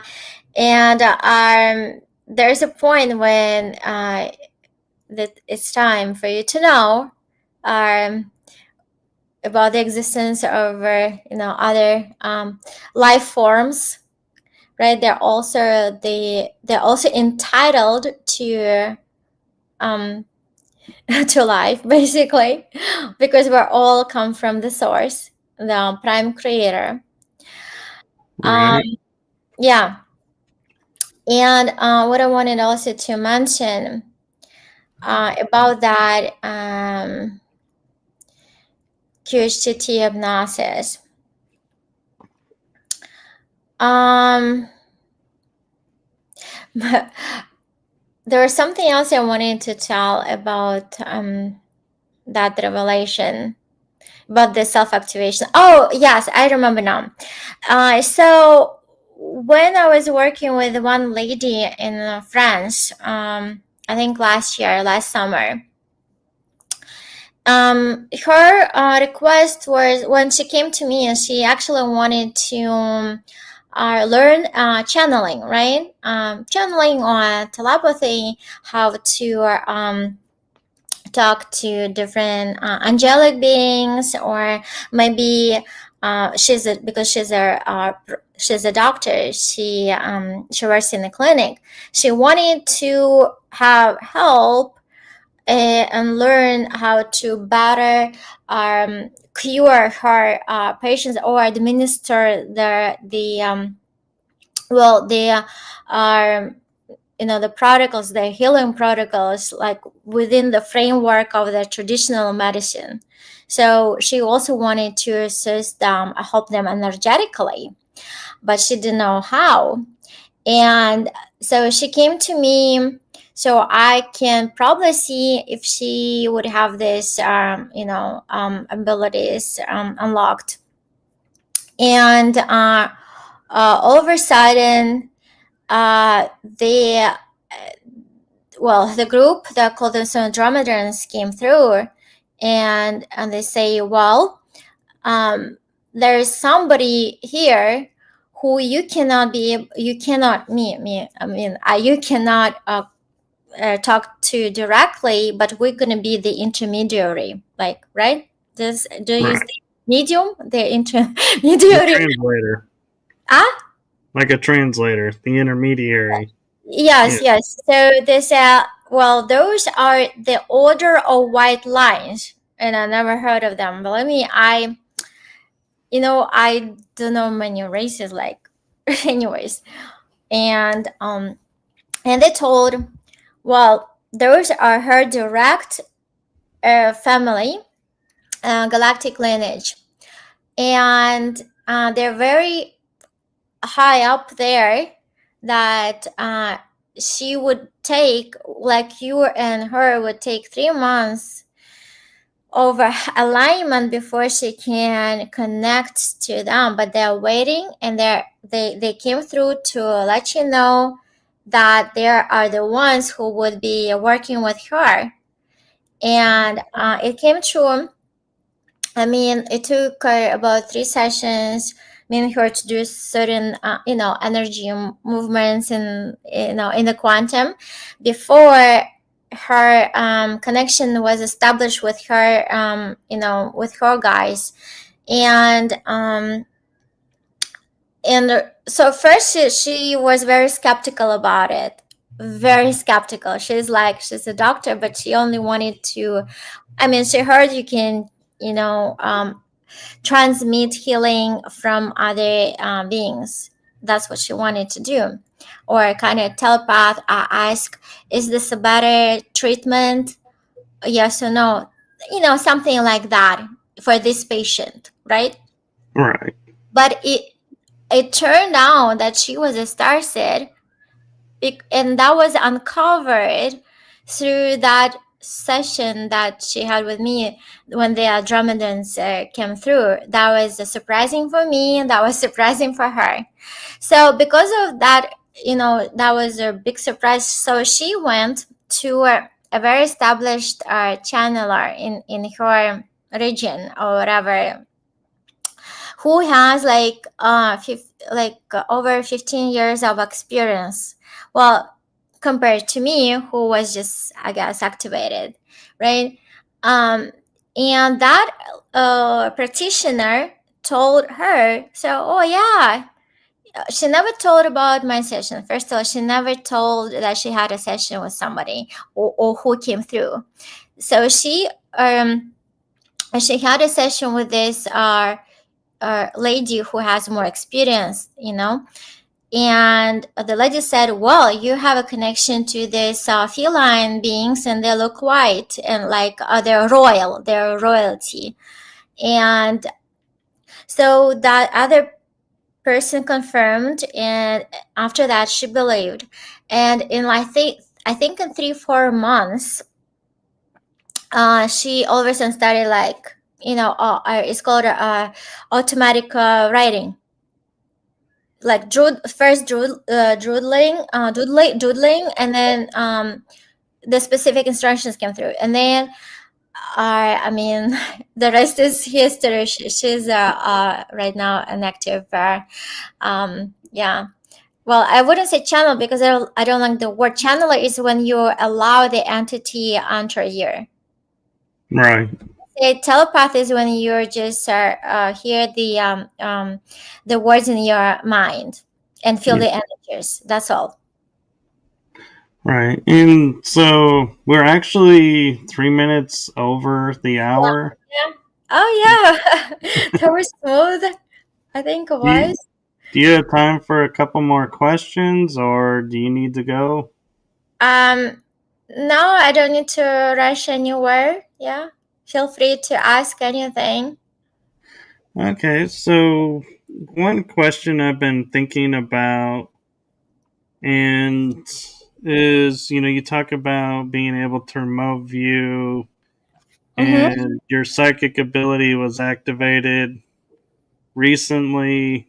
and there's a point when that it's time for you to know um about the existence of other life forms, right? They're also entitled to um to life, basically, because we're all come from the source, the prime creator. um Right. yeah. And what I wanted also to mention about that QHTT hypnosis. um there was something else I wanted to tell about that revelation about the self-activation. Oh yes, I remember now. So when I was working with one lady in France, I think last summer, her request was, when she came to me, and she actually wanted to learn channeling, right? Channeling or telepathy, how to talk to different angelic beings, or maybe because she's a doctor. She works in a clinic. She wanted to have help and learn how to better cure her patients, or administer the um, the protocols, the healing protocols, like within the framework of the traditional medicine. So she also wanted to assist them, help them energetically, but she didn't know how. And so she came to me so I can probably see if she would have this abilities unlocked. And all of a sudden, the the group that called themselves dromedarians came through, and they say, well, there's somebody here who you cannot me I mean you cannot talk to directly, but we're gonna be the intermediary, like, right? This do you use Right. the medium, the The intermediary? translator. Ah, Like a translator, the intermediary. Yeah. yes, yes. So this those are the order of white lines, and I never heard of them. Believe me, I don't know many races, like, anyways. And they told, well, those are her direct family, galactic lineage, and they're very high up there, that she would take, like you and her would take 3 months over alignment before she can connect to them, but they're waiting, and they came through to let you know that they are the ones who would be working with her. And it came true. I mean, it took about 3 sessions, meaning her to do certain, energy movements in, in the quantum, before her connection was established with her, with her guys. And so first she was very skeptical about it, very skeptical. She's a doctor, but she only wanted to, I mean, she heard you can, you know, transmit healing from other beings, that's what she wanted to do. Or kind of telepath, ask, is this a better treatment? Yes or no? Something like that for this patient, right? Right. But it turned out that she was a star seed, and that was uncovered through that session that she had with me when the Andromedans came through. That was surprising for me, and that was surprising for her. So because of that, that was a big surprise. So she went to a very established channeler in her region or whatever, who has over 15 years of experience. Well, compared to me, who was just, I guess, activated, right? And that practitioner told her, so, oh yeah, she never told about my session. First of all, she never told that she had a session with somebody or who came through. So she had a session with this lady who has more experience, and the lady said, well, you have a connection to these feline beings, and they look white, and like they're royalty. And so that other person confirmed, and after that she believed. And in I think in 3-4 months, she all of a sudden started it's called automatic writing, like doodling, and then the specific instructions came through, and then I mean, the rest is history. She's right now an active yeah. Well, I wouldn't say channel, because I don't like the word. Channeler is when you allow the entity enter you. Right. A telepath is when you just hear the words in your mind and feel the energies. That's all. Right. And so we're actually 3 minutes over the hour. Yeah. Oh yeah, that was smooth. I think it was. Do you have time for a couple more questions, or do you need to go? No, I don't need to rush anywhere. Yeah, feel free to ask anything. Okay, so one question I've been thinking about and is, you talk about being able to remote view and your psychic ability was activated recently.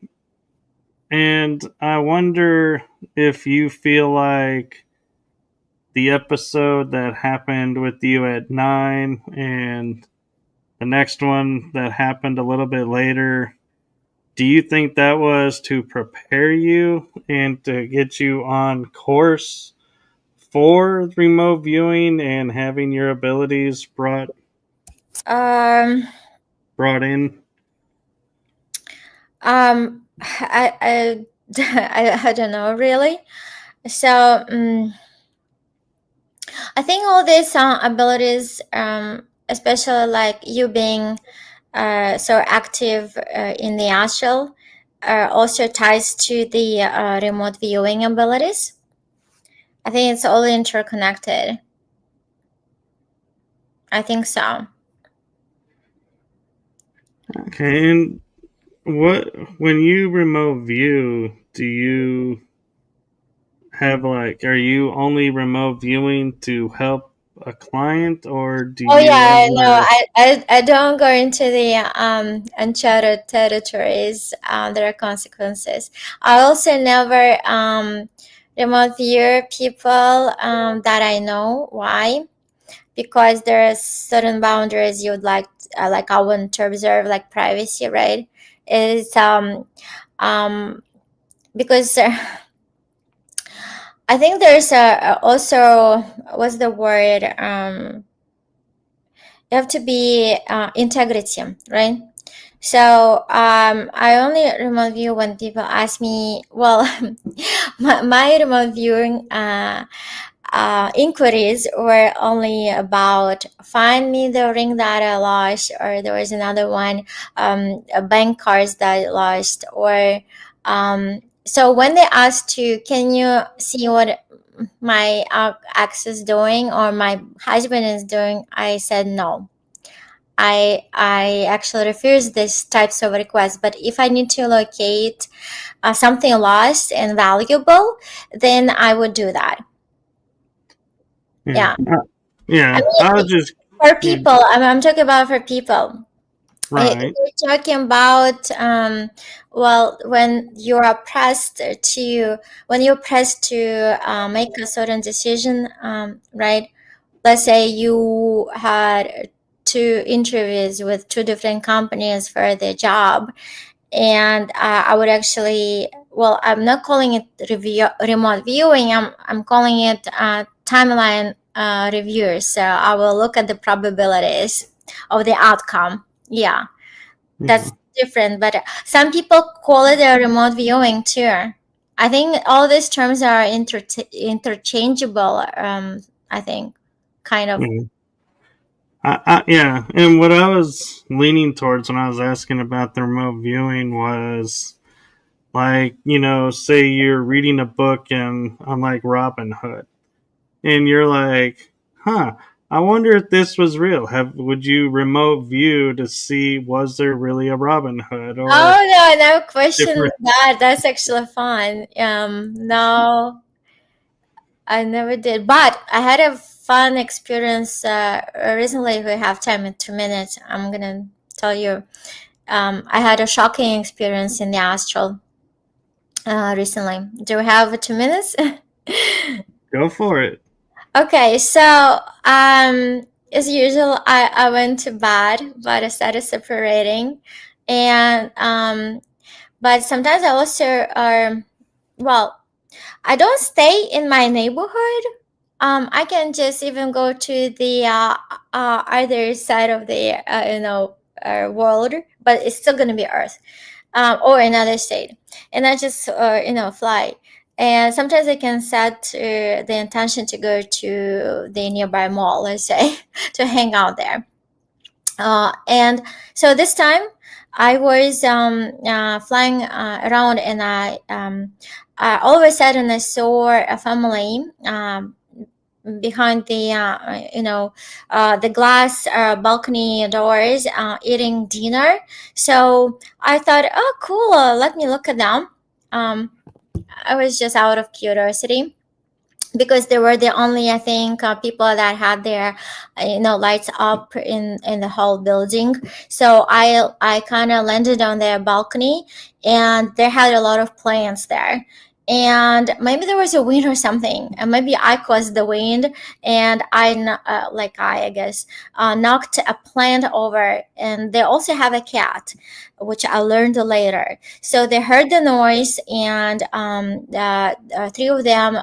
And I wonder if you feel like the episode that happened with you at 9 and the next one that happened a little bit later, do you think that was to prepare you and to get you on course for remote viewing and having your abilities brought Um, in? I don't know really. So I think all these abilities, especially like you being so active in the astral, also ties to the remote viewing abilities. I think it's all interconnected. I think so. Okay, and when you remote view, do you have are you only remote viewing to help a client, or do Oh you yeah, no, ever? I don't go into the uncharted territories. There are consequences. I also never remote view people that I know. Why? Because there are certain boundaries you'd like I want to observe, like privacy, right? It's because I think there's also, what's the word, you have to be integrity, right? So I only remote view when people ask me. Well, my remote viewing inquiries were only about find me the ring that I lost, or there was another one, bank cards that I lost, or So when they asked you, can you see what my ex is doing or my husband is doing, I said no. I actually refuse these types of requests. But if I need to locate something lost and valuable, then I would do that. Yeah. Yeah. I Yeah. I was mean, just for yeah, people, I'm talking about for people. If right. you're talking about, well, when you're pressed to make a certain decision, right? Let's say you had two interviews with two different companies for the job, and I would actually, well, I'm not calling it remote viewing. I'm calling it timeline review. So I will look at the probabilities of the outcome. Yeah, Yeah. that's different. But some people call it a remote viewing too. I think all these terms are interchangeable. I think, kind of. Yeah. Yeah, and what I was leaning towards when I was asking about the remote viewing was like, say you're reading a book and on like Robin Hood, and you're like, huh, I wonder if this was real. Would you remote view to see was there really a Robin Hood or Oh no, I never questioned different? that. That's actually fun. No, I never did. But I had a fun experience recently. We have time in 2 minutes. I'm gonna tell you. I had a shocking experience in the Astral recently. Do we have 2 minutes? Go for it. Okay, so as usual, I went to bed, but I started separating, and but sometimes I also well, I don't stay in my neighborhood. I can just even go to the other side of the world, but it's still gonna be Earth, or another state, and I just fly. And sometimes I can set the intention to go to the nearby mall, let's say, to hang out there. And so this time I was flying around, and all of a sudden I saw a family behind the glass balcony doors eating dinner. So I thought, oh, cool, let me look at them. um, I was just out of curiosity, because they were the only, I think, people that had their lights up in the whole building. So I kind of landed on their balcony, and they had a lot of plants there. And maybe there was a wind or something, and maybe I caused the wind, and I guess knocked a plant over. And they also have a cat, which I learned later. So they heard the noise, and the three of them,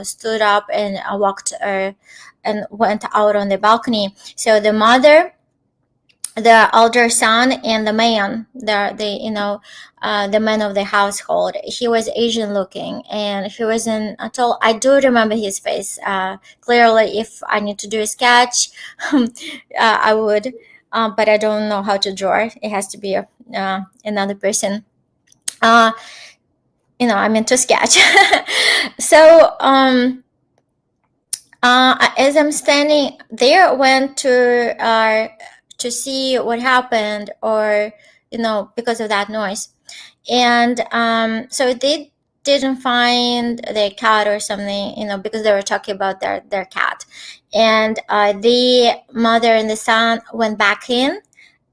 stood up and walked and went out on the balcony. So the mother, the elder son, and the man, the man of the household, he was Asian looking, and he was in a tall. I do remember his face clearly. If I need to do a sketch, I would, but I don't know how to draw. It has to be another person. Uh, I'm into sketch. So as I'm standing there, went to see what happened, or because of that noise. And so they didn't find their cat or something, because they were talking about their cat. And the mother and the son went back in,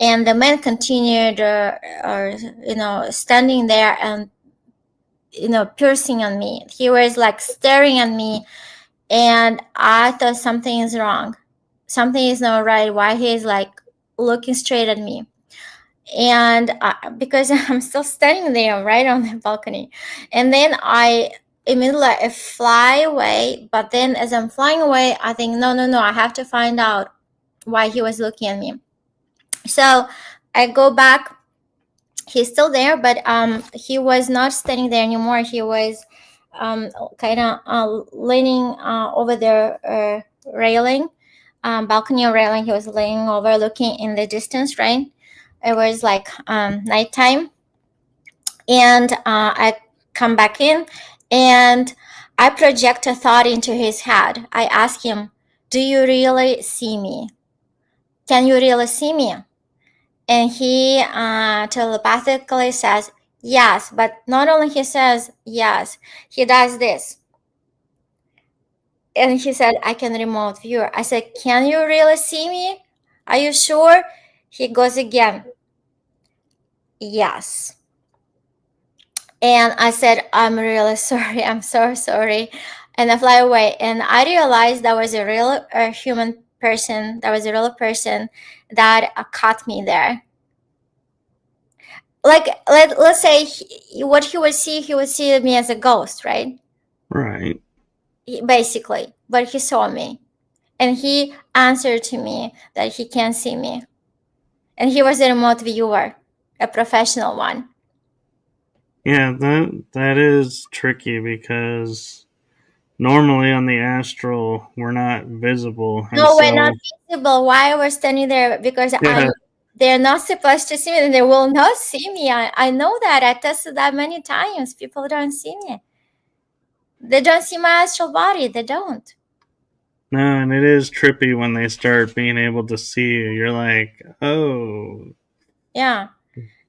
and the man continued standing there and piercing on me. He was like staring at me, and I thought something is wrong. Something is not right. Why he is like looking straight at me? And because I'm still standing there right on the balcony, and then I immediately I fly away. But then as I'm flying away, I think, no, no, no, I have to find out why he was looking at me. So I go back. He's still there, but he was not standing there anymore. He was kind of leaning over the railing, balcony railing. He was leaning over, looking in the distance, right? It was like nighttime. And come back in, and I project a thought into his head. I ask him, do you really see me? Can you really see me? And he telepathically says yes, but not only he says yes, he does this. And he said, I can remote view. I said, can you really see me? Are you sure? He goes again, yes. And I said, I'm really sorry. I'm so sorry. And I fly away. And I realized that was a real human person. That was a real person that caught me there. Like, let's say what he would see me as a ghost, right? Right. Basically. But he saw me. And he answered to me that he can't see me. And he was a remote viewer, a professional one. Yeah, that is tricky because normally on the astral we're not visible, and No, we're not so visible. Why we're standing there? Because yeah, they're not supposed to see me, and they will not see me. I know that. I tested that many times. People don't see me. They don't see my astral body. They don't. no, and it is trippy when they start being able to see you. You're like, oh, Yeah.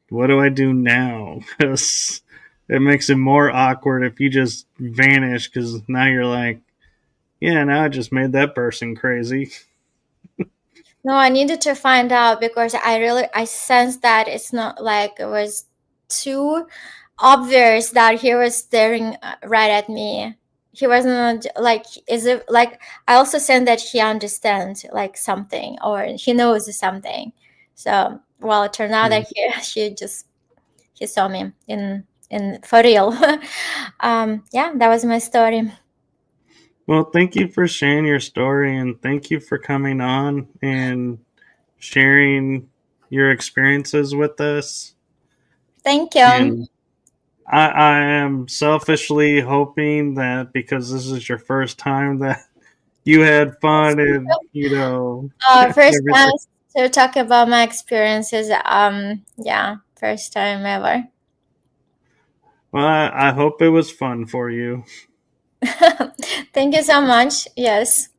what do I do now? Because it makes it more awkward if you just vanish. Because now you're like, yeah, now I just made that person crazy. No, I needed to find out because I sensed that it's not like it was too obvious that he was staring right at me. He wasn't like, is it like, I also sense that he understands like something or he knows something. So, well, it turned out that he saw me in for real. Yeah, that was my story. Well, thank you for sharing your story, and thank you for coming on and sharing your experiences with us. Thank you. And I am selfishly hoping that because this is your first time that you had fun and First time everything. to talk about my experiences. Yeah, first time ever. Well, I hope it was fun for you. Thank you so much. Yes.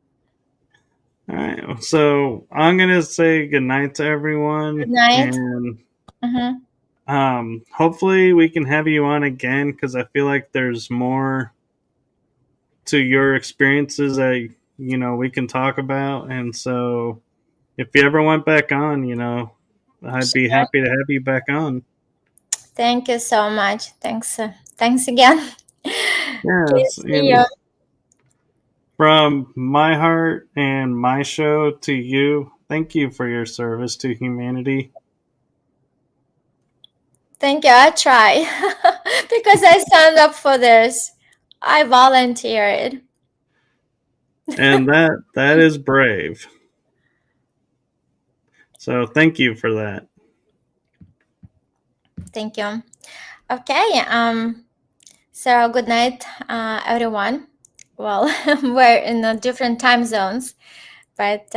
All right, so I'm gonna say goodnight to Good everyone, night. and Mm-hmm. hopefully we can have you on again because I feel like there's more to your experiences that we can talk about, and so if you ever went back on, I'd be Sure. happy to have you back on. Thank you so much. Thanks. Thanks again. Okay, Yes, see you. and from my heart and my show to you, thank you for your service to humanity. Thank you. I try because I signed up for this. I volunteered. And that is brave. So thank you for that. Thank you. Okay. So good night, everyone. Well, we're in different time zones, but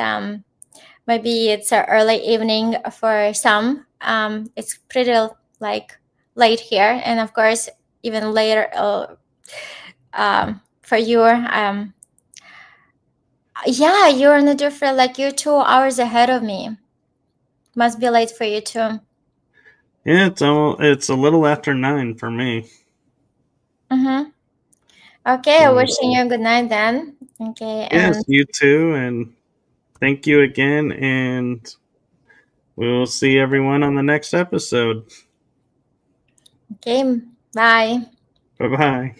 maybe it's early evening for some. It's pretty like late here, and of course, even later for you. Yeah, you're in a different. Like you're 2 hours ahead of me. Must be late for you too. Yeah, it's a little after 9 for me. Mm-hmm. Okay, So wishing you a good night then. Okay, yes, and you too, and thank you again, and we will see everyone on the next episode. okay, bye. Bye bye.